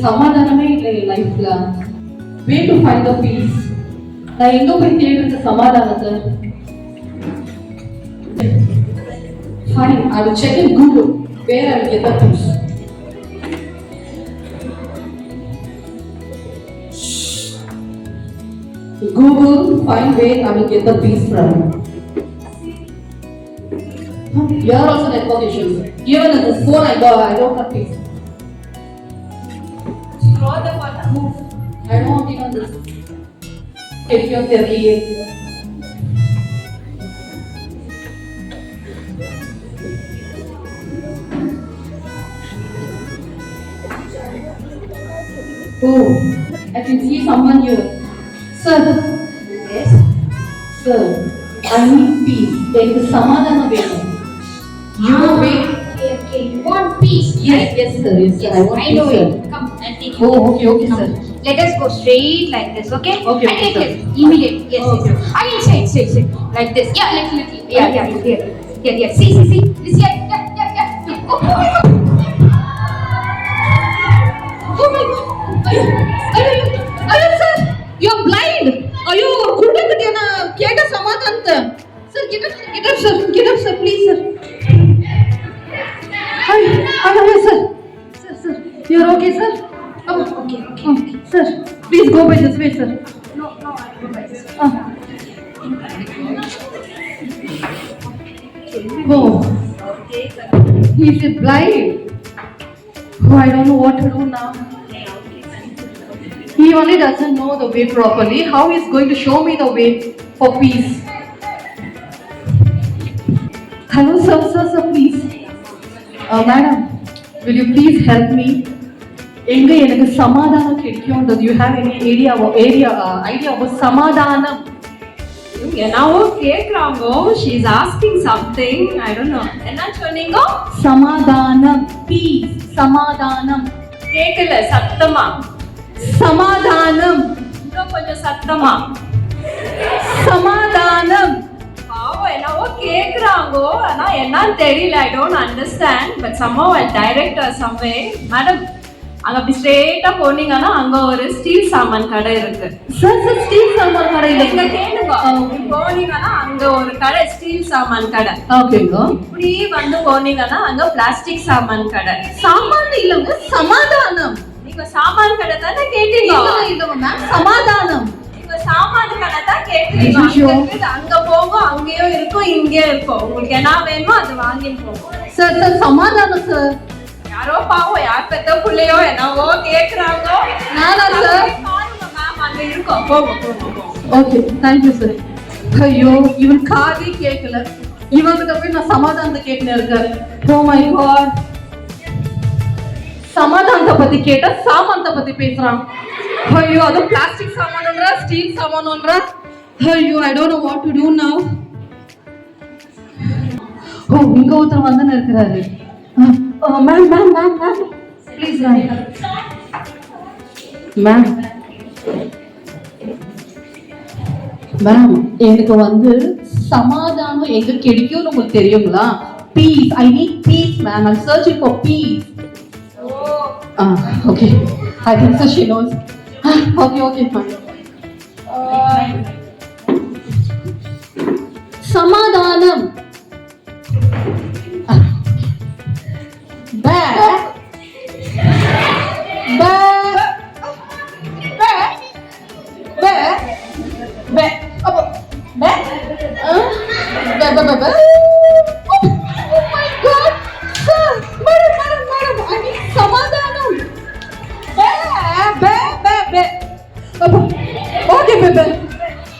சமாதானமே இல்லை என் லைஃப்ல. Way to find the peace. நான் எங்க போய் தேடுறது சமாதானத்தை? Fine, I will check in Google where I will get the peace. Google, find where I will get the peace from. Here are also network issues. Even at this phone I don't have peace. Scroll the button, move. I don't want even this. Take your theory. Oh, I can see someone here. Sir. Yes. Sir, I need peace. எனக்கு சமாதானம் வேணும். You wait. Okay. You want peace? Yes, sir. Yes, sir. I want I know peace, it. sir. Come, I'll take you. Oh, okay, Come. sir. Let us go straight like this, okay? Okay, I take sir. it immediately. Yes, Okay. yes. I will sit. Like this. Yeah, little. Yeah. Here. See. This here. Yeah. Oh my God. Ayyo, sir. You are blind. Ayyo, kudakatiyana keta samadhananta. Sir, get up, sir. Please, sir. Ayyo, sir. Sir. You are okay, sir? Oh, okay. Sir, please go by this way, sir. No, I go by this. Oh, he is blind. Oh, I don't know what to do now. He only doesn't know the way properly. How he is going to show me the way for peace? Hello, sir, please. Madam, will you please help me? எங்க எனக்கு சமாதானம் கிடைக்கும்ன்றது you have any idea about சமாதானம்? என்னவோ கேக்குறாங்க. she is asking something. I don't know. என்ன சொன்னீங்க? சமாதானம், peace, சமாதானம். கேக்கல சத்தமா. சமாதானம். இன்னும் கொஞ்சம் சத்தமா. சமாதானம். பாவம் என்னவோ கேக்குறாங்க. ஆனா என்னன்னு தெரியல. I don't understand. But somehow I'll direct her somewhere. Madam, அங்க அப்படி ஸ்ட்ரெயிட்டா போனீங்கன்னா அங்க ஒரு ஸ்டீல் சாமான் கடை இருக்கு. சார் ஸ்டீல் சாமான் கடை இங்க கேளுங்க. போனீங்கன்னா அங்க ஒரு கடை ஸ்டீல் சாமான் கடை. ஓகேங்க. இப்படி வந்து போனீங்கன்னா அங்க பிளாஸ்டிக் சாமான் கடை. சாமான் இல்லங்க, சமாதானம். நீங்க சாமான் கடை தானே கேட்டீங்க? இல்லங்க மேம், சமாதானம். நீங்க சாமான் கடை தான் கேட்டீங்க. அங்க போங்க, அங்கேயும் இருக்கும் இங்கேயும் இருக்கும். உங்களுக்கு என்ன வேணுமோ அதை வாங்கிட்டு போங்க. சார் சமாதானம் சார். யாரோ பாவம், யார் பெத்த பிள்ளையோ என்னவோ கேக்குறாங்க. நானா சார்? பாருங்க மேம், அங்க இருக்கும். போங்க. Okay, thank you sir. ஐயோ, இவன் காதி கேட்கல. இவங்கிட்ட போய் நான் சமாதானத்தை கேட்கணும் இருக்கேன். Oh my God. சமாதானத்தை பத்தி கேட்டா சாமானத்தை பத்தி பேசுறான். ஐயோ, அது பிளாஸ்டிக் சாமான்ன்றா, ஸ்டீல் சாமான்ன்றா. ஐயோ, I don't know what to do now. ஓ, இங்க ஒருத்தர் வந்து இருக்கிறாரு. மேம் ப்ளீஸ் மேம் எனக்கு வந்து சமாதானம் எங்க கிடைக்கும்னு உங்களுக்கு தெரியுங்களா? Peace, I need peace ma'am. I am searching for peace. Okay, I think she knows. Okay ma'am. சமாதானம்.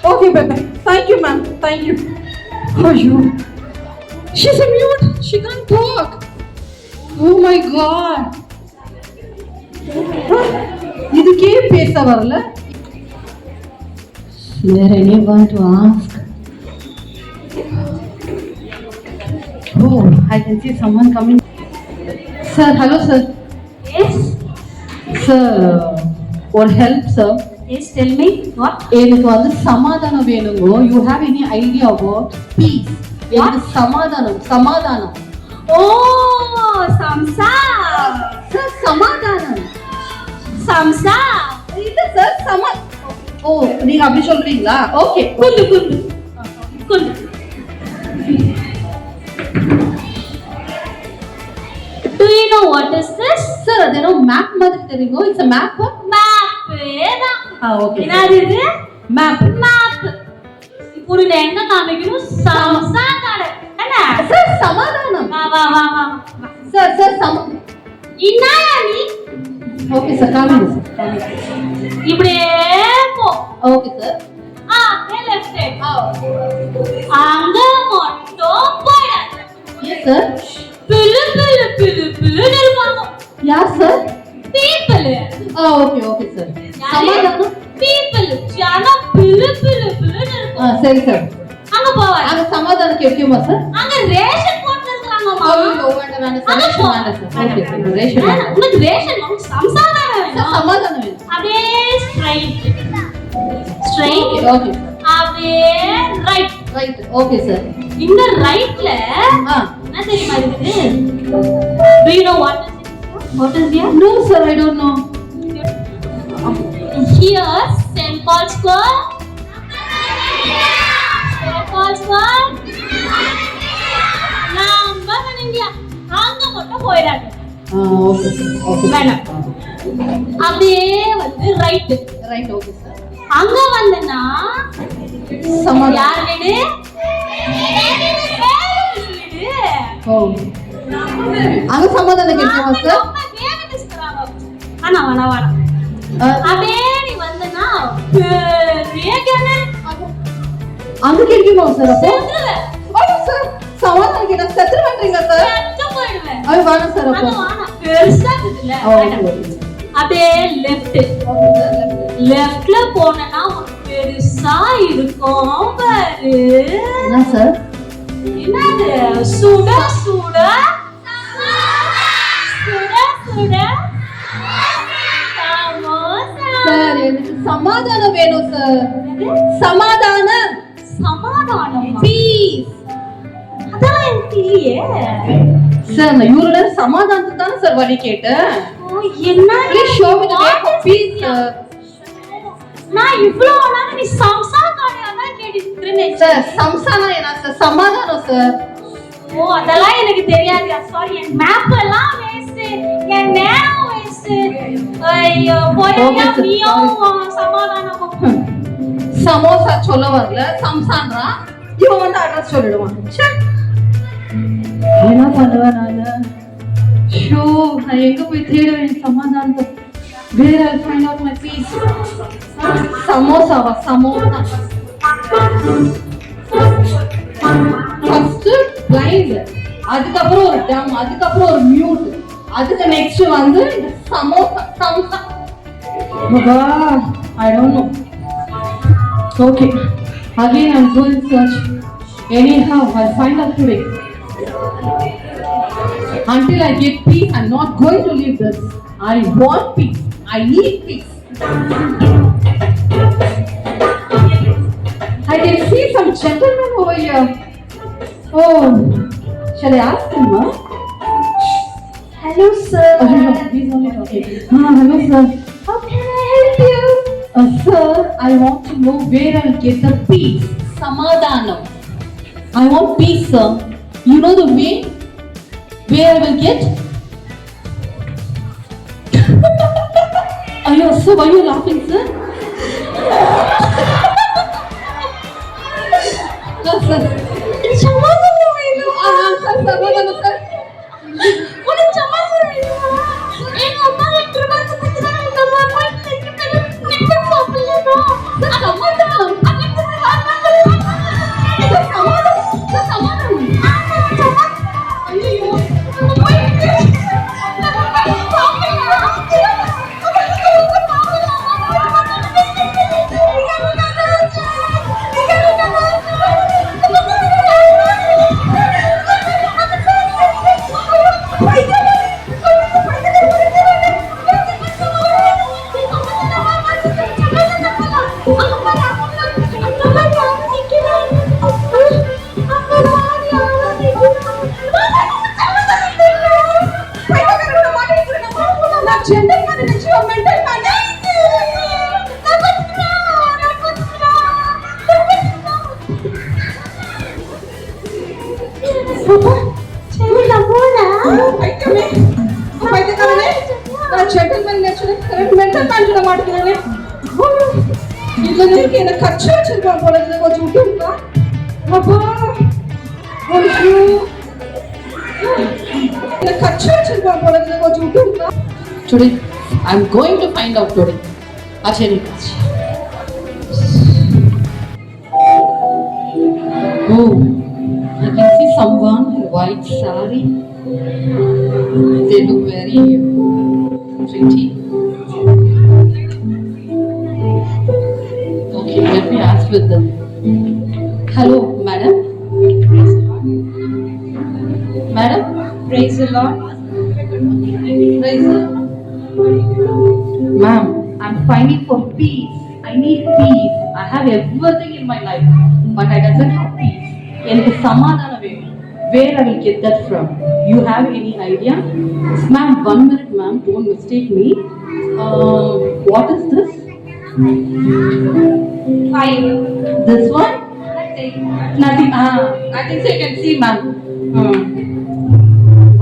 Okay, baby. Thank you, ma'am. Thank you. Oh, she's a mute. She can't talk. Oh my God. இதுக்கே பேச வரல. Is there anyone to ask? Oh, I can see someone coming. Sir, hello, sir. Yes. Sir, what help, sir? Yes, tell me. What? எனக்கு வந்து சமாதானம் வேணுங்க. You have any idea about peace? எனக்கு சமாதானம். Oh, samsar. Sir, சமாதானம். சம்சா இல்ல sir ஓ நீங்க அப்படி சொல்றீங்களா? ஓகே குண்டு குண்டு குண்டு. Do you know what is this? Sir அது என்ன மேப் மாதிரி தெரியுங்க? It's a map. மேப் தான். ஓகே. என்னது இது? மேப். மேப். இப்போ நீ எங்க காமிக்கணும்? சம்சா கடை. என்ன? சார் சமாதானம். வா வா வா வா. சார் இன்னாயா நீ? Okay sir coming sir. இப்படியே போ. Okay sir. Left side. அங்க மட்டும் போயிடாத. Yes sir. பிளு இருப்பாங்க. யார் சார்? people. Okay sir. சமாதானம். people. ஜானா பிளு இருப்பாங்க. சரி சார். அங்க போவாங்க. அங்க சமாதானம் கேக்குமா சார்? அங்க ரேஷன் போட்டு இருக்காங்கம்மா. வேண்டாம் சார். Okay sir. ரேஷன் வேண்டாம். உங்களுக்கு ரேஷன் வேணும். சம்சாரம் வேணும். சமாதானம் வேணும். அப்படியே ஸ்ட்ரைட் ஓகே அப்படியே ரைட். Okay sir. இந்த ரைட்ல என்ன தெரியுமா இருக்குது? Do you know what is here? No sir, I don't know. Here St. Paul's Square. St. Paul's Square. Number in India. அங்க மட்டும் போயிடாது. ஓகே வேணாம். அப்படியே வந்து ரைட். Okay sir. அங்க வந்தனா யார் வீடு? ஓ அங்க சமாதானம் கேக்குமா சார்? வேணா அப்படியே நீ வந்தனா பெரிய கிணறு அங்க கேக்குமா சார்? அப்போ சார் சமாதானம் கேட்டா செத்துரு பண்றீங்க சார்? செத்து போயிடுவேன். ஐ வேணாம் சார். அப்போ பெருசா இருக்குல்ல. அப்படியே லெஃப்ட்ல போனா ஒரு பெருசா இருக்கும் பாரு. என்ன சார்? என்னது? சுட சமோசா. சார் எனக்கு சமாதானம் வேணும் சார். சமாதானம். பீஸ். அதான் எனக்கு இல்லையே சார். நான் இவ்வளவு நேரம் சமாதானத்துக்கு தானே சார் வழி கேட்டேன். என்ன? Please show me the way for peace, sir. நான் இவ்ளோ நேரம் நீ சம்சா காரியா தான் கேட்டிருக்கேன் சார். சம்சானா என்ன சார்? சமாதானம் சார். ஓ அதெல்லாம் எனக்கு தெரியாது. சாரி. என் மேப் எல்லாம் வேஸ்ட். என் நேரம் வேஸ்ட். ஐயோ போயா நீயோ சமாதானம். சமோசா சொல்ல வரல சம்சான்றா. இவன் வந்து அட்ரஸ் சொல்லிடுவான். என்ன பண்ணுவேன் நானு? ஷோ நான் எங்க போய் தேடுவேன் சமாதானத்தை? Where I'll find out my peace? சமோசாவா? சமோசா. ஃபர்ஸ்ட் பிளைண்ட், அதுக்கப்புறம் ஒரு டம், அதுக்கப்புறம் ஒரு மியூட், அதுக்கு நெக்ஸ்ட் வந்து சமோசா. சம்சா. Baba I don't know. Okay. Again I'm doing search. Anyhow I'll find out today. Until I get peace, I'm not going to leave this. I want peace. I need peace. I can see some gentlemen over here. Oh, shall I ask him? Hello sir. Oh, no, he's only talking. Hello sir. How can I help you? Sir, I want to know where I'll get the peace. Samadhanam. I want peace, sir. You know the way where I will get? Are you so? Why are you laughing, sir? Sir. சமாதானம் வேணும். Sir, சமாதானம் sir. உனக்கு சமாதானம் வேணுமா? எங்க அம்மா கிட்ட வந்து பத்தினா இந்த அம்மா நிப்ப சாப்பிடலடா. சமாதானம். ஐயோ பைத்தியமே பைத்தியக்காரனே நான் ஜென்டில்மேன் நேச்சர் மென்டல் மேன்ல மாட்டேங்கிறேனே இதுல இருக்கு என்ன கச்சா வச்சிருக்கான் போல இருக்கு கொஞ்சம் விட்டுருக்கா அப்பா ஐயோ என்ன கச்சா வச்சிருக்கான் போல இருக்கு கொஞ்சம் விட்டுருக்கா Today, I'm going to find out today. Achari Kachi. Oh, I can see someone in white saree. They look very pretty. Okay, let me ask with them. Hello, madam. Madam? Praise the Lord. Praise the Lord. Ma'am, I'm finding for peace. I need peace. I have everything in my life, but I doesn't have peace. எனக்கு சமாதானம் வேணும். Where I will get that from? You have any idea? Ma'am, 1 minute, ma'am. Don't mistake me. What is this? Fire. This one? Nothing. Nothing. I think so. You can see, ma'am.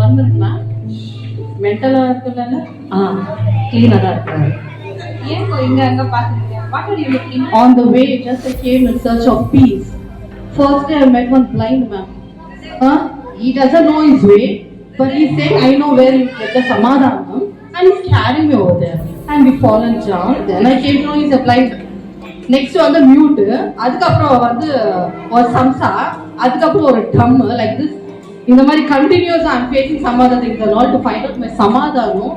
1 minute, ma'am. மென்டலா இருக்குல்ல கிளீனா தான் இருக்காரு ஏன் இங்க அங்க பாக்குறீங்க? What are you looking at? On the way just I came in search of peace. First day I met one blind man. He doesn't know his way, but he's saying I know where you get the samadhanam, and he's carrying me over there. And we fallen down. Then I came to know he's a blind. Next வந்து mute. அதுக்கப்புறம் வந்து ஒரு சம்சா, அதுக்கப்புறம் ஒரு drum like this. இந்த மாதிரி continuous I'm facing some other things and all to find out my samadhanam.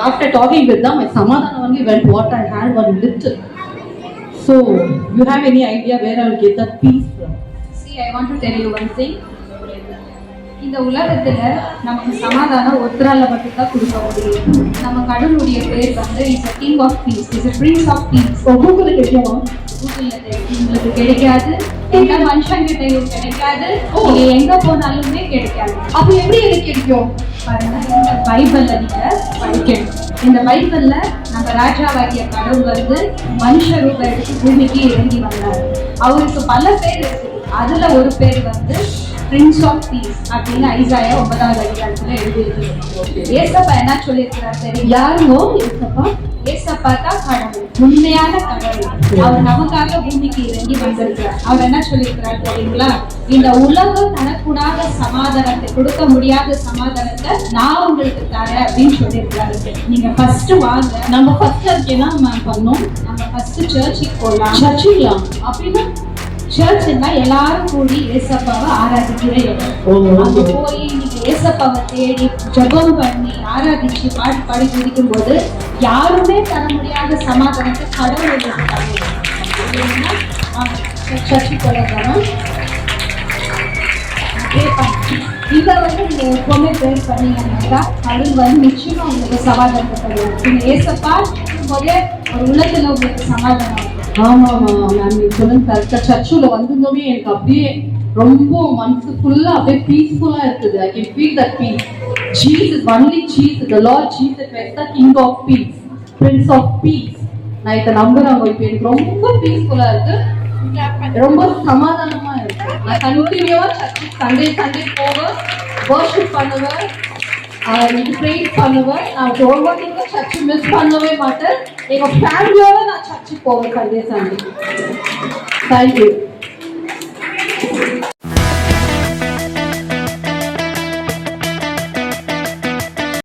After talking with them, my samadhanam only went what I had one little. So, you have any idea where I will get that peace from? See, I want to tell you one thing. இந்த உலகத்துல நமக்கு சமாதானம் ஒருத்தரால மட்டும் தான் கொடுக்க முடியும். நம்ம கடவுளுடைய பேர் வந்து is a king of peace, is a prince of peace. உங்களுக்கு தெரியுமா? உங்களுக்கு கிடைக்காது, எந்த மனுஷங்கிட்டையும் கிடைக்காது, நீங்க எங்க போனாலுமே கிடைக்காது. அப்ப எப்படி எனக்கு கிடைக்கும்? பாருங்க, இந்த பைபிள்ல நீங்க படிக்கணும். இந்த பைபிள்ல நம்ம ராஜாவாகிய கடவுள் வந்து மனுஷ ரூபம் எடுத்து பூமிக்கு இறங்கி வந்தார். அவருக்கு பல பேர் இருக்கு. அதுல ஒரு பேர் வந்து பிரின்ஸ் ஆஃப் பீஸ் அப்படின்னு ஐசாயா 9வது அதிகாரத்துல எழுதியிருக்கு. ஏசப்பா என்ன சொல்லியிருக்கிறார் தெரியும்? யாருங்கோ ஏசப்பா? ஏசப்பா தான் கடவுள், உண்மையான கடவுள். அவர் நமக்காக பூமிக்கு இறங்கி வந்திருக்கிறார். அவர் என்ன சொல்லியிருக்கிறார் தெரியுங்களா? இந்த உலகம் தனக்கூடாத சமாதானத்தை, கொடுக்க முடியாத சமாதானத்தை நான் உங்களுக்கு தரேன் அப்படின்னு சொல்லியிருக்கிறாரு. நீங்க ஃபர்ஸ்ட் வாங்க. நம்ம ஃபர்ஸ்ட் அதுக்கு என்ன மேம் பண்ணோம்? நம்ம ஃபர்ஸ்ட் சர்ச்சுக்கு போகலாம். சர்ச்சுங்களா? அப்படின்னா சர்ச்னா எல்லாரும் கூடி ஏசப்பாவை ஆராதிக்கிற இடம். அங்க போய் நீங்க ஏசப்பாவை தேடி ஜெபம் பண்ணி ஆராதிச்சு பாட்டு பாடி குதிக்கும் போது யாருமே தர முடியாத சமாதானத்தை கடவுள் சர்ச்சு போலாம். இதை வந்து நீங்க எப்பவுமே ப்ரேயர் பண்ணீங்கன்னாக்கா கடவுள் வந்து நிச்சயமா உங்களுக்கு சமாதானத்தை தருவாங்க. நீங்க ஏசப்பா போதே ஒரு உள்ளத்துல உங்களுக்கு சமாதானம். ஆமா மேம், நீங்க சொல்லுங்க கரெக்டா. சர்ச்சுல வந்திருந்தோமே எனக்கு அப்படியே ரொம்ப மனசு ஃபுல்லா அப்படியே பீஸ்ஃபுல்லா இருக்குது. I can feel that peace. Jesus, only Jesus, the Lord Jesus is the King of peace, Prince of peace. நான் இதை நம்புறேன். இப்போ எனக்கு ரொம்ப பீஸ்ஃபுல்லா இருக்கு, ரொம்ப சமாதானமா இருக்கு. நான் கண்டினியூவா சர்ச்சுக்கு சண்டே போவேன், வர்ஷிப் பண்ணுவேன், இன்னைக்கு ப்ரேயர் பண்ணுவேன். நான் ஒவ்வொரு சர்ச்சு மிஸ் பண்ணவே மாட்டேன். எங்க ஃபேமிலியோட நான் சர்ச்சுக்கு போவேன் சண்டே. தேங்க்யூ.